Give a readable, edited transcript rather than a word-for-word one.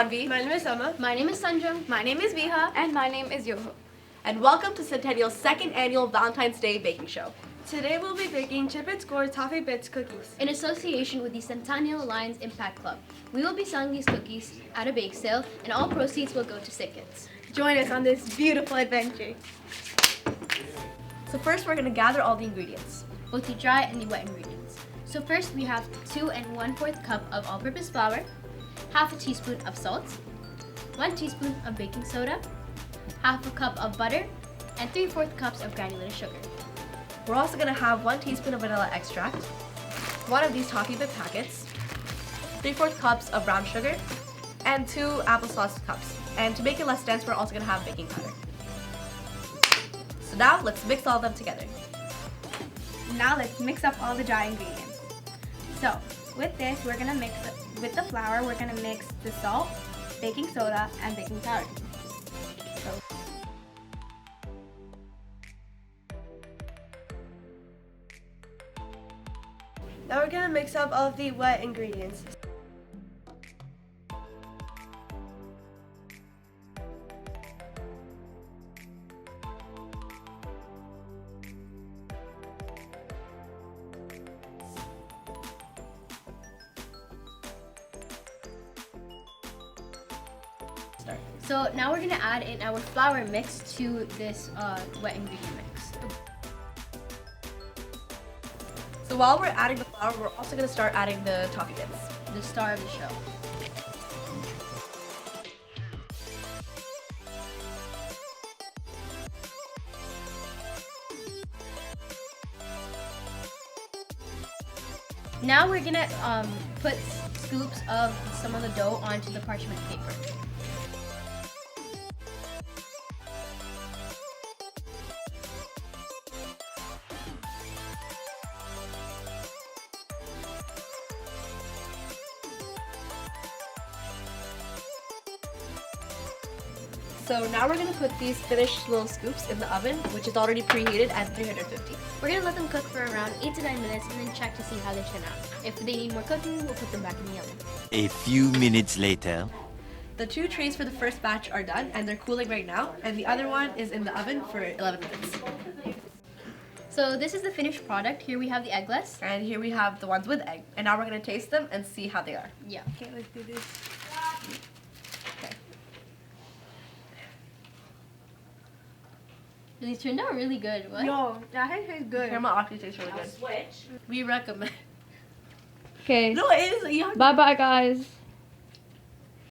Bhanvi. My name is Emma. My name is Sanjam. My name is Viha. And my name is Yoho. And welcome to Centennial's second annual Valentine's Day baking show. Today we'll be baking Chip and Score Toffee Bits cookies. In association with the Centennial Alliance Impact Club, we will be selling these cookies at a bake sale, and all proceeds will go to CLIC. Join us on this beautiful adventure. So first we're going to gather all the ingredients. Both the dry and the wet ingredients. So first we have 2 1/4 cup of all-purpose flour, half a teaspoon of salt, 1 teaspoon of baking soda, half a cup of butter, and 3/4 cups of granulated sugar. We're also going to have 1 teaspoon of vanilla extract, 1 of these toffee bit packets, 3/4 cups of brown sugar, and 2 applesauce cups. And to make it less dense, we're also going to have baking powder. So now let's mix all of them together. Now let's mix up all the dry ingredients. So with this, we're gonna mix with the flour. We're gonna mix the salt, baking soda, and baking powder. Now we're gonna mix up all of the wet ingredients. So now we're gonna add in our flour mix to this wet ingredient mix. So while we're adding the flour, we're also going to start adding the toffee bits. The star of the show. Now we're gonna put scoops of some of the dough onto the parchment paper. So now we're going to put these finished little scoops in the oven, which is already preheated at 350. We're gonna let them cook for around 8 to 9 minutes and then check to see how they turn out. If they need more cooking, we'll put them back in the oven. A few minutes later. The 2 trays for the first batch are done and they're cooling right now, and the other one is in the oven for 11 minutes. So this is the finished product. Here we have the eggless. And here we have the ones with egg. And now we're going to taste them and see how they are. Yeah. Okay, let's do this. These turned out really good. What? Yo, that tastes good. Caramel actually tastes really good. We recommend. Okay. No, it is. Bye bye, guys.